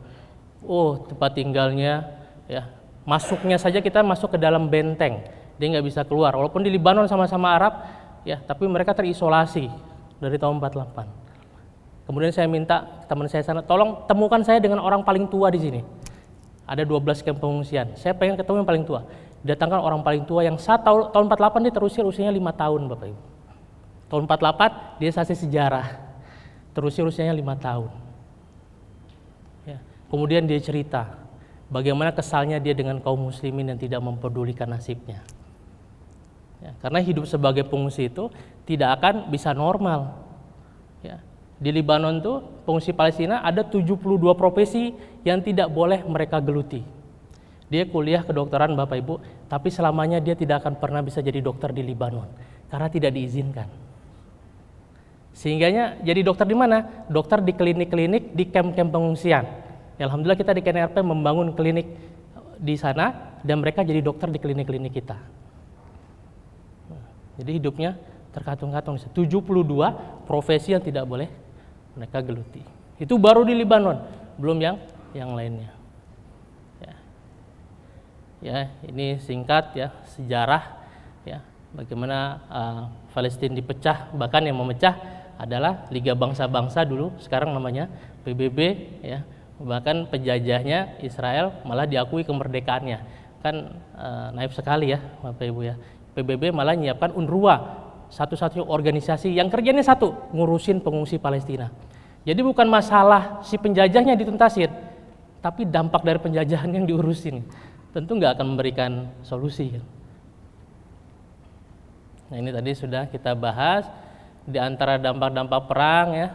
Oh, tempat tinggalnya ya, masuknya saja kita masuk ke dalam benteng. Dia nggak bisa keluar. Walaupun di Libanon sama-sama Arab ya, tapi mereka terisolasi dari tahun 48. Kemudian saya minta teman saya sana, tolong temukan saya dengan orang paling tua di sini. Ada 12 kamp pengungsian. Saya pengen ketemu yang paling tua. Datangkan orang paling tua yang tahun 48 dia terusir usianya 5 tahun, Bapak Ibu. Tahun 48 dia saksi sejarah. Terusir usianya 5 tahun. Ya. Kemudian dia cerita bagaimana kesalnya dia dengan kaum muslimin yang tidak mempedulikan nasibnya. Ya, karena hidup sebagai pengungsi itu tidak akan bisa normal. Ya. Di Libanon tuh pengungsi Palestina ada 72 profesi yang tidak boleh mereka geluti. Dia kuliah kedokteran, Bapak Ibu, tapi selamanya dia tidak akan pernah bisa jadi dokter di Libanon karena tidak diizinkan. Sehingganya jadi dokter di mana? Dokter di klinik-klinik di kamp-kamp pengungsian. Ya, alhamdulillah kita di KNRP membangun klinik di sana dan mereka jadi dokter di klinik-klinik kita. Jadi hidupnya terkatung-katung. 72 profesi yang tidak boleh mereka geluti. Itu baru di Libanon, belum yang lainnya. Ya, ini singkat ya sejarah ya bagaimana Palestina dipecah, bahkan yang memecah adalah Liga Bangsa-Bangsa dulu, sekarang namanya PBB ya. Bahkan penjajahnya Israel malah diakui kemerdekaannya. Kan naif sekali ya Bapak Ibu ya. PBB malah menyiapkan UNRWA, satu-satunya organisasi yang kerjanya satu, ngurusin pengungsi Palestina. Jadi bukan masalah si penjajahnya dituntasin, tapi dampak dari penjajahan yang diurusin. Tentu nggak akan memberikan solusi. Nah, ini tadi sudah kita bahas di antara dampak-dampak perang ya.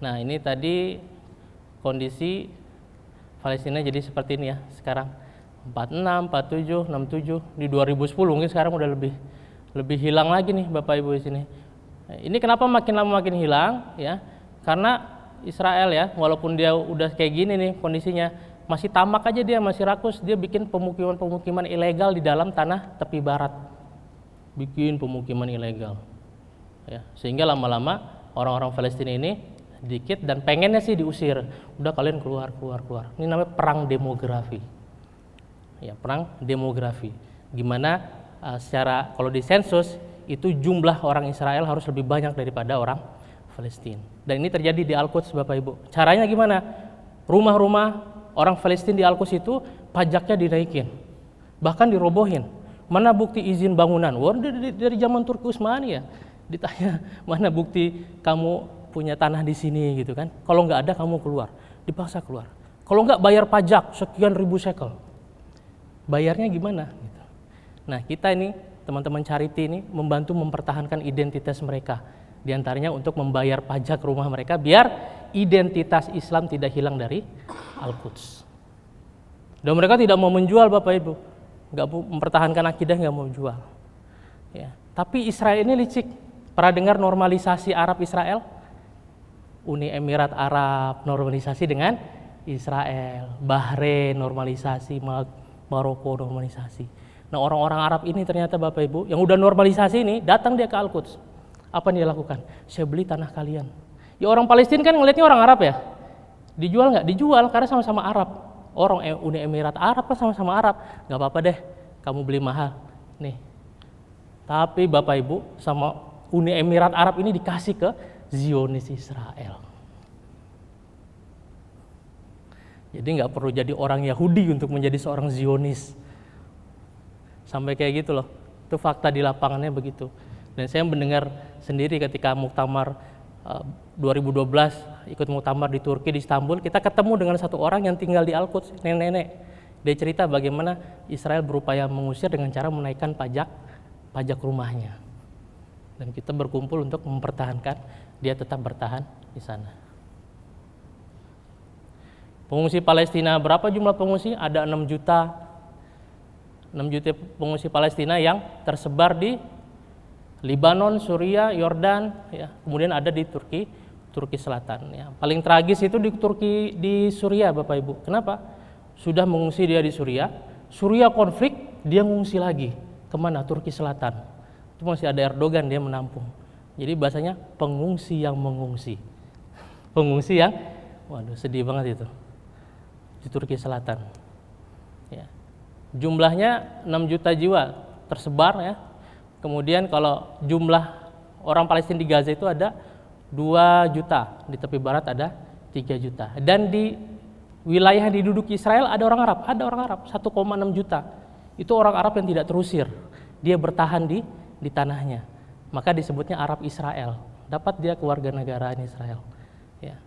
Nah, ini tadi kondisi Palestina jadi seperti ini ya sekarang. 46, 47, 67 di 2010 mungkin sekarang udah lebih hilang lagi nih Bapak Ibu di sini. Nah, ini kenapa makin lama makin hilang ya? Karena Israel ya, walaupun dia udah kayak gini nih kondisinya, masih tamak aja dia, masih rakus, dia bikin pemukiman-pemukiman ilegal di dalam tanah tepi barat. Bikin pemukiman ilegal. Ya, sehingga lama-lama orang-orang Palestina ini dikit dan pengennya sih diusir. Udah kalian keluar. Ini namanya perang demografi. Ya, perang demografi. Gimana secara kalau di sensus itu jumlah orang Israel harus lebih banyak daripada orang Palestina. Dan ini terjadi di Al-Quds Bapak Ibu. Caranya gimana? Rumah-rumah orang Palestina di Al-Quds itu pajaknya dinaikin, bahkan dirobohin. Mana bukti izin bangunan? Wah, dari zaman Turki Utsmani ya. Ditanya mana bukti kamu punya tanah di sini gitu kan? Kalau nggak ada kamu keluar, dipaksa keluar. Kalau nggak bayar pajak sekian ribu shekel. Bayarnya gimana? Nah, kita ini teman-teman charity ini membantu mempertahankan identitas mereka. Di antaranya untuk membayar pajak rumah mereka biar identitas Islam tidak hilang dari Al-Quds. Dan mereka tidak mau menjual Bapak Ibu. nggak mau mempertahankan akidah, nggak mau jual. Ya. Tapi Israel ini licik. Pernah dengar normalisasi Arab Israel? Uni Emirat Arab normalisasi dengan Israel, Bahrain normalisasi, Maroko normalisasi. Nah, orang-orang Arab ini ternyata Bapak Ibu yang udah normalisasi ini datang dia ke Al-Quds. Apa yang dia lakukan? Saya beli tanah kalian. Ya orang Palestina kan ngelihatnya orang Arab ya. Dijual nggak? Dijual karena sama-sama Arab. Orang Uni Emirat Arab kan sama-sama Arab. Nggak apa-apa deh, kamu beli mahal. Nih. Tapi Bapak Ibu sama Uni Emirat Arab ini dikasih ke Zionis Israel. Jadi nggak perlu jadi orang Yahudi untuk menjadi seorang Zionis. Sampai kayak gitu loh. Itu fakta di lapangannya begitu. Dan saya mendengar sendiri ketika muktamar 2012 ikut muktamar di Turki, di Istanbul, kita ketemu dengan satu orang yang tinggal di Al-Quds, nenek-nenek. Dia cerita bagaimana Israel berupaya mengusir dengan cara menaikkan pajak rumahnya. Dan kita berkumpul untuk mempertahankan dia tetap bertahan di sana. Pengungsi Palestina, berapa jumlah pengungsi? Ada 6 juta pengungsi Palestina yang tersebar di Libanon, Suriah, Yordan, ya. Kemudian ada di Turki Selatan. Ya. Paling tragis itu di Suriah, Bapak Ibu. Kenapa? Sudah mengungsi dia di Suriah konflik, dia ngungsi lagi. Kemana? Turki Selatan. Itu masih ada Erdogan, dia menampung. Jadi bahasanya pengungsi yang mengungsi. Pengungsi yang, waduh sedih banget itu. Di Turki Selatan. Ya. Jumlahnya 6 juta jiwa tersebar ya. Kemudian kalau jumlah orang Palestina di Gaza itu ada 2 juta, di tepi barat ada 3 juta. Dan di wilayah yang diduduki Israel ada orang Arab 1,6 juta. Itu orang Arab yang tidak terusir. Dia bertahan di tanahnya. Maka disebutnya Arab Israel. Dapat dia kewarganegaraan Israel. Ya.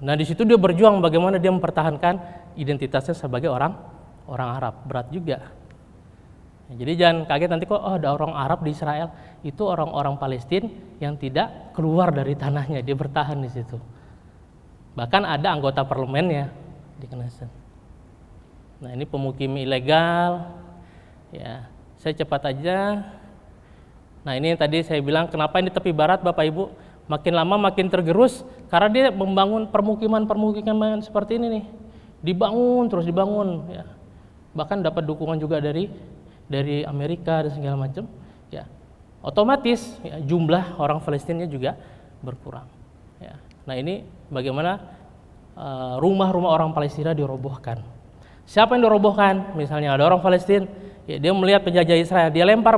Nah, di situ dia berjuang bagaimana dia mempertahankan identitasnya sebagai orang Arab. Berat juga. Jadi jangan kaget nanti kok ada orang Arab di Israel, itu orang-orang Palestina yang tidak keluar dari tanahnya, dia bertahan di situ. Bahkan ada anggota parlemennya di Knesset. Nah, ini pemukim ilegal. Ya, saya cepat aja. Nah, ini yang tadi saya bilang kenapa ini tepi barat Bapak Ibu makin lama makin tergerus karena dia membangun permukiman seperti ini nih. Terus dibangun ya. Bahkan dapat dukungan juga dari Amerika dan segala macam, ya otomatis ya, jumlah orang Palestina juga berkurang. Ya. Nah ini bagaimana rumah-rumah orang Palestina dirobohkan. Siapa yang dirobohkan? Misalnya ada orang Palestina, ya, dia melihat penjajah Israel, dia lempar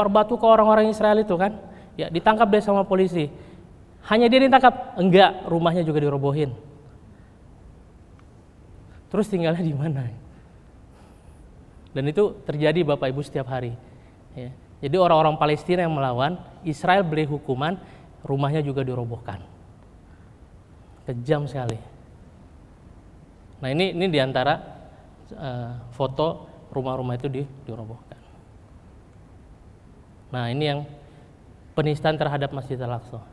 batu ke orang-orang Israel itu kan, ya ditangkap dia sama polisi. Hanya dia ditangkap? Enggak, rumahnya juga dirobohin. Terus tinggalnya di mana? Dan itu terjadi Bapak Ibu setiap hari. Ya. Jadi orang-orang Palestina yang melawan, Israel beri hukuman, rumahnya juga dirobohkan. Kejam sekali. Nah ini diantara foto rumah-rumah itu dirobohkan. Nah ini yang penistaan terhadap Masjid Al-Aqsa.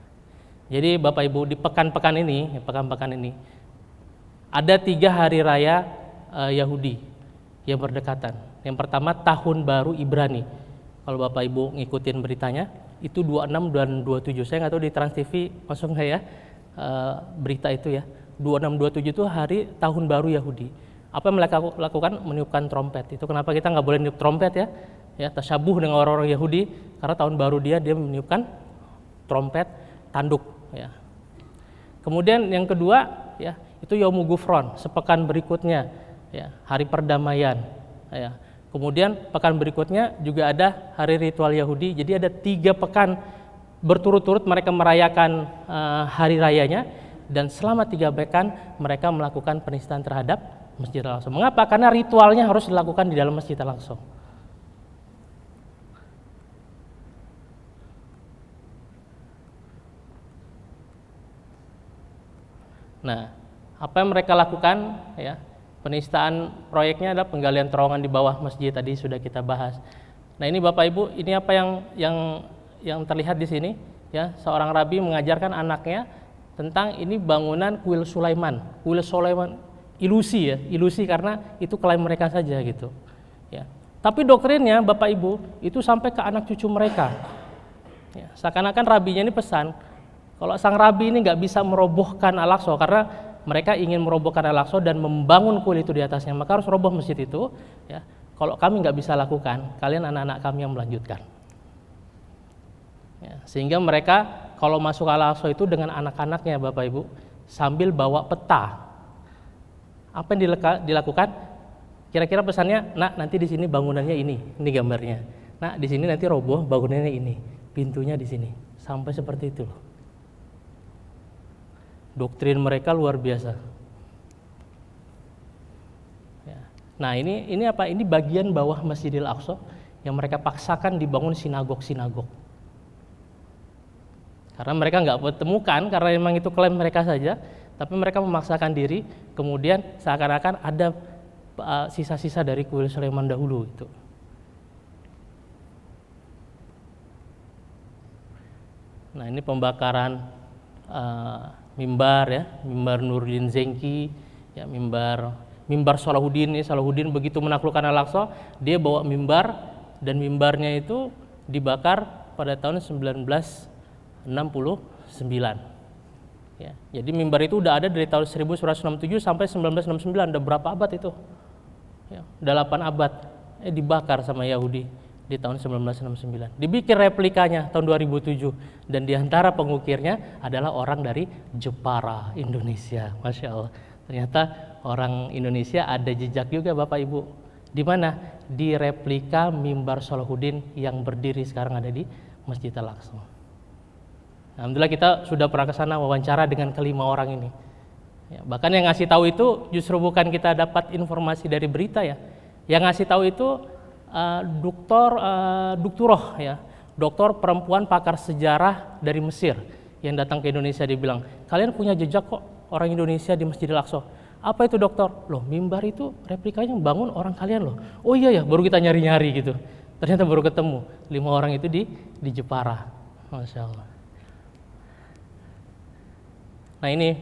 Jadi Bapak Ibu di pekan-pekan ini ada 3 hari raya Yahudi yang berdekatan. Yang pertama tahun baru Ibrani. Kalau Bapak Ibu ngikutin beritanya, itu 26 dan 27. Saya nggak tahu di Trans TV masuk nggak ya berita itu ya. 26, 27 itu hari tahun baru Yahudi. Apa yang mereka lakukan? Meniupkan trompet. Itu kenapa kita nggak boleh niup trompet ya? Ya, tasyabuh dengan orang-orang Yahudi karena tahun baru dia meniupkan trompet tanduk. Ya. Kemudian yang kedua ya itu Yaumul Ghufran, sepekan berikutnya ya hari perdamaian. Ya. Kemudian pekan berikutnya juga ada hari ritual Yahudi. Jadi ada 3 pekan berturut-turut mereka merayakan hari rayanya, dan selama 3 pekan mereka melakukan penistaan terhadap Masjid Al-Aqsa. Mengapa? Karena ritualnya harus dilakukan di dalam Masjid Al-Aqsa. Nah, apa yang mereka lakukan ya? Penistaan proyeknya adalah penggalian terowongan di bawah masjid, tadi sudah kita bahas. Nah, ini Bapak Ibu, ini apa yang terlihat di sini ya, seorang rabi mengajarkan anaknya tentang ini bangunan kuil Sulaiman. Kuil Sulaiman ilusi ya, ilusi karena itu klaim mereka saja gitu. Ya. Tapi doktrinnya Bapak Ibu itu sampai ke anak cucu mereka. Ya, seakan-akan rabinya ini pesan, kalau sang rabi ini nggak bisa merobohkan Al-Aqsa karena mereka ingin merobohkan Al-Aqsa dan membangun kuil itu di atasnya, maka harus roboh masjid itu. Ya. Kalau kami nggak bisa lakukan, kalian anak-anak kami yang melanjutkan. Ya, sehingga mereka kalau masuk Al-Aqsa itu dengan anak-anaknya Bapak Ibu sambil bawa peta. Apa yang dilakukan? Kira-kira pesannya, nak nanti di sini bangunannya ini gambarnya. Nak di sini nanti roboh bangunannya ini, pintunya di sini. Sampai seperti itu loh. Doktrin mereka luar biasa. Ya. Nah ini apa? Ini bagian bawah Masjidil Aqsa yang mereka paksakan dibangun sinagog-sinagog. Karena mereka nggak temukan, karena memang itu klaim mereka saja, tapi mereka memaksakan diri, kemudian seakan-akan ada sisa-sisa dari kuil Sulaiman dahulu itu. Nah ini pembakaran mimbar ya, mimbar Nuruddin Zenki, ya mimbar Salahuddin. Salahuddin begitu menaklukkan Al-Aqsa, dia bawa mimbar dan mimbarnya itu dibakar pada tahun 1969. Ya, jadi mimbar itu udah ada dari tahun 1167 sampai 1969, udah berapa abad itu? Ya, udah 8 abad. Dibakar sama Yahudi di tahun 1969. Dibikin replikanya tahun 2007 dan diantara pengukirnya adalah orang dari Jepara, Indonesia. Masya Allah. Ternyata orang Indonesia ada jejak juga Bapak Ibu. Di mana? Di replika mimbar Salahuddin yang berdiri sekarang ada di Masjid Al-Aqsa. Alhamdulillah kita sudah pernah ke sana wawancara dengan kelima orang ini. Ya, bahkan yang ngasih tahu itu justru bukan kita dapat informasi dari berita ya. Yang ngasih tahu itu dokturoh ya, dokter perempuan pakar sejarah dari Mesir yang datang ke Indonesia. Dia bilang, kalian punya jejak kok orang Indonesia di Masjidil Aqsa. Apa itu dokter? Loh mimbar itu replikanya bangun orang kalian loh. Oh iya ya, baru kita nyari-nyari gitu. Ternyata baru ketemu 5 orang itu di Jepara. Masya Allah. Nah ini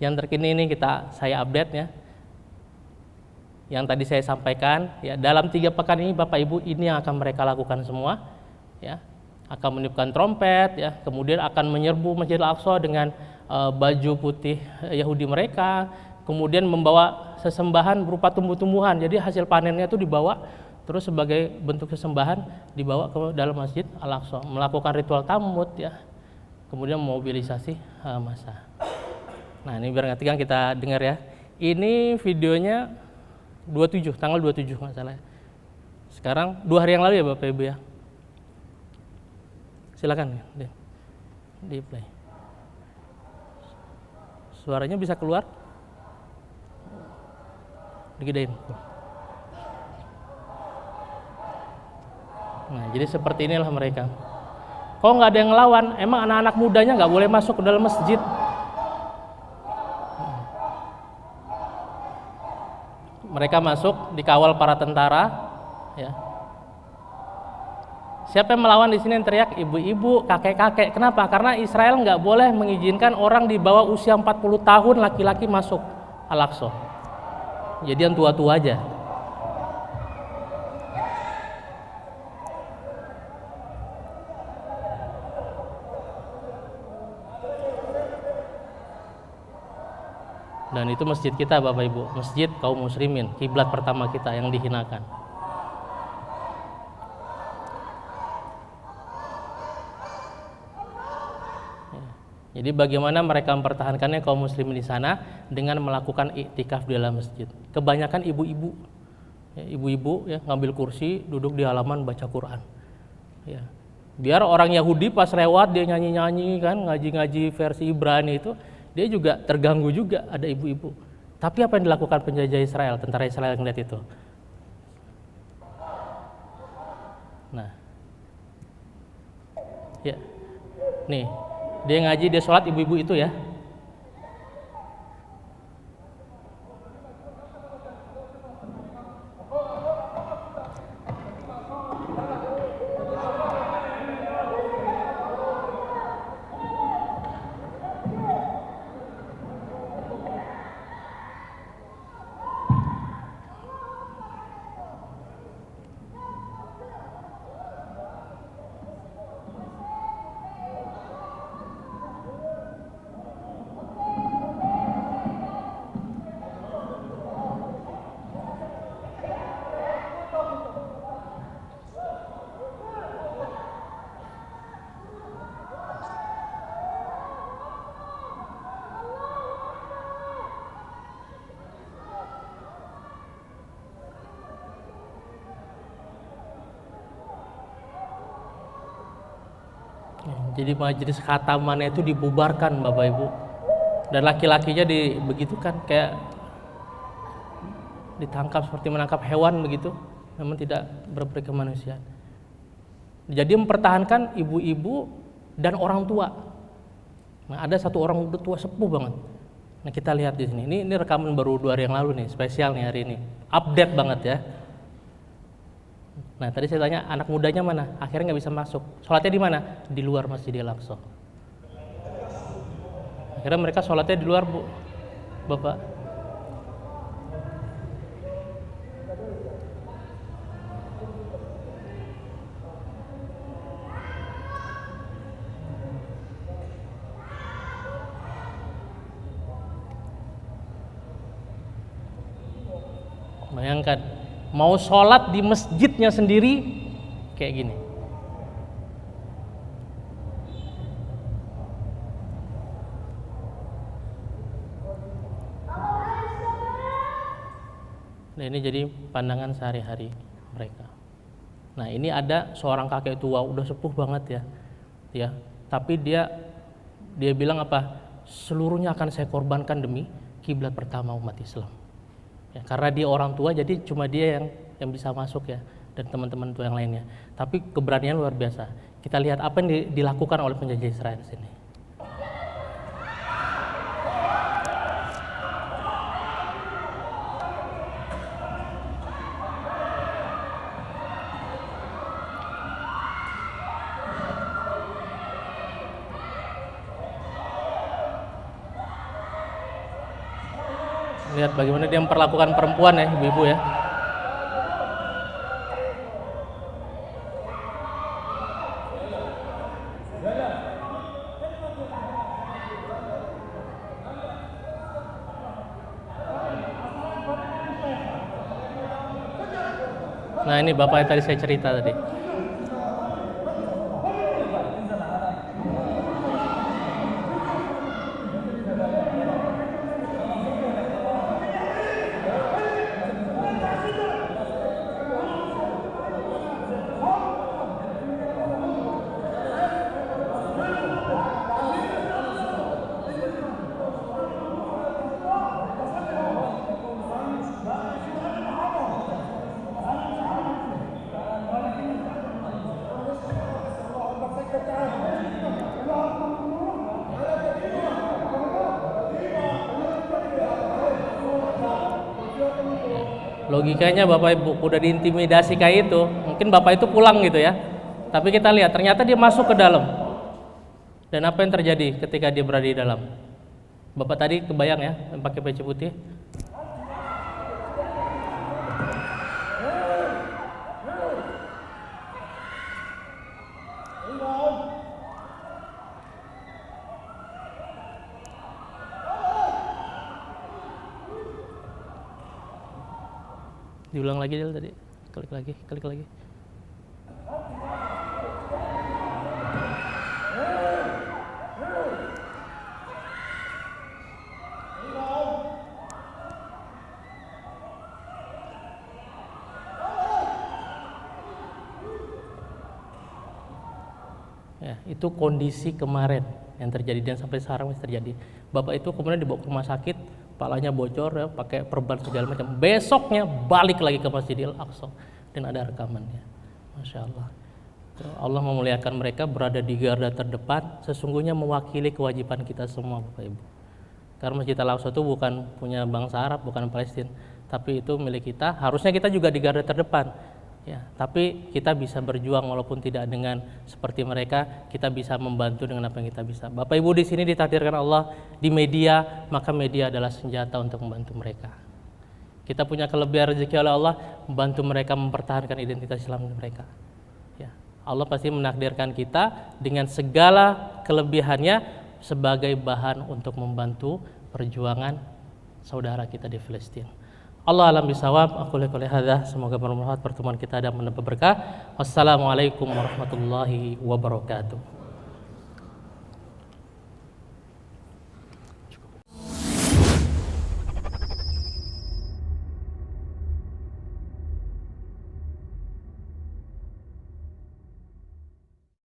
yang terkini ini saya update ya. Yang tadi saya sampaikan ya, dalam 3 pekan ini Bapak Ibu ini yang akan mereka lakukan semua ya. Akan meniupkan trompet ya, kemudian akan menyerbu Masjidil Aqsa dengan baju putih Yahudi mereka, kemudian membawa sesembahan berupa tumbuh-tumbuhan. Jadi hasil panennya itu dibawa terus sebagai bentuk sesembahan dibawa ke dalam Masjid Al-Aqsa, melakukan ritual tamut ya. Kemudian mobilisasi massa. Nah ini biar nggak tegang kita dengar ya. Ini videonya 27, tanggal 27 nggak salah. Sekarang 2 hari yang lalu ya Bapak Ibu ya. Silakan di play. Suaranya bisa keluar? Digedein. Nah jadi seperti inilah mereka. Kalau nggak ada yang ngelawan, emang anak-anak mudanya nggak boleh masuk ke dalam masjid. Mereka masuk dikawal para tentara. Ya. Siapa yang melawan di sini yang teriak? Ibu-ibu, kakek-kakek. Kenapa? Karena Israel nggak boleh mengizinkan orang di bawah usia 40 tahun laki-laki masuk Al-Aqsa. Jadi yang tua-tua aja. Dan itu masjid kita Bapak Ibu, masjid kaum muslimin, kiblat pertama kita yang dihinakan. Jadi bagaimana mereka mempertahankannya kaum muslimin di sana dengan melakukan iktikaf di dalam masjid. Kebanyakan ibu-ibu, ibu-ibu ya, ngambil kursi, duduk di halaman baca Quran. Ya. Biar orang Yahudi pas lewat dia nyanyi-nyanyi kan, ngaji-ngaji versi Ibrani itu, dia juga terganggu juga, ada ibu-ibu. Tapi apa yang dilakukan penjajah Israel, tentara Israel yang lihat itu? Nah, ya, nih, dia ngaji, dia sholat, ibu-ibu itu ya. Jadi majelis khatamannya itu dibubarkan Bapak Ibu, dan laki-lakinya dibegitukan kayak ditangkap seperti menangkap hewan begitu, memang tidak berperi kemanusiaan. Jadi mempertahankan ibu-ibu dan orang tua. Nah, ada satu orang udah tua sepuh banget. Nah, kita lihat di sini. Ini rekaman baru 2 hari yang lalu nih, spesial nih hari ini. Update banget ya. Nah, tadi saya tanya anak mudanya mana? Akhirnya nggak bisa masuk. Sholatnya di mana? Di luar Masjidil Aqsa. Akhirnya mereka sholatnya di luar, Bu. Bapak. Bayangkan, mau sholat di masjidnya sendiri kayak gini. Nah, ini jadi pandangan sehari-hari mereka. Nah, ini ada seorang kakek tua, udah sepuh banget ya. Tapi dia bilang apa? Seluruhnya akan saya korbankan demi kiblat pertama umat Islam. Ya, karena dia orang tua, jadi cuma dia yang bisa masuk ya, dan teman-teman tua yang lainnya. Tapi keberanian luar biasa. Kita lihat apa yang dilakukan oleh penjajah Israel di sini. Lihat bagaimana dia memperlakukan perempuan ya, ibu-ibu ya. Nah, ini bapak yang tadi saya cerita tadi. Logikanya Bapak Ibu udah diintimidasi kayak itu, mungkin Bapak itu pulang gitu ya. Tapi kita lihat ternyata dia masuk ke dalam. Dan apa yang terjadi ketika dia berada di dalam? Bapak tadi kebayang ya, yang pakai peci putih. Diulang lagi Del tadi, klik lagi. Ya, itu kondisi kemarin yang terjadi dan sampai sekarang masih terjadi. Bapak itu kemudian dibawa ke rumah sakit, kepalanya bocor ya, pakai perban segala macam. Besoknya balik lagi ke Masjidil Aqsa dan ada rekamannya. Masya Allah. Allah memuliakan mereka berada di garda terdepan, sesungguhnya mewakili kewajiban kita semua Bapak Ibu. Karena Masjid Al-Aqsa itu bukan punya bangsa Arab, bukan Palestina, tapi itu milik kita. Harusnya kita juga di garda terdepan. Ya, tapi kita bisa berjuang walaupun tidak dengan seperti mereka, kita bisa membantu dengan apa yang kita bisa. Bapak Ibu di sini ditakdirkan Allah di media, maka media adalah senjata untuk membantu mereka. Kita punya kelebihan rezeki oleh Allah, membantu mereka mempertahankan identitas Islam mereka. Ya, Allah pasti menakdirkan kita dengan segala kelebihannya sebagai bahan untuk membantu perjuangan saudara kita di Palestina. Allah alam bisawab, aku lihat hadza, semoga bermanfaat pertemuan kita dan mendapat berkah. Wassalamualaikum warahmatullahi wabarakatuh.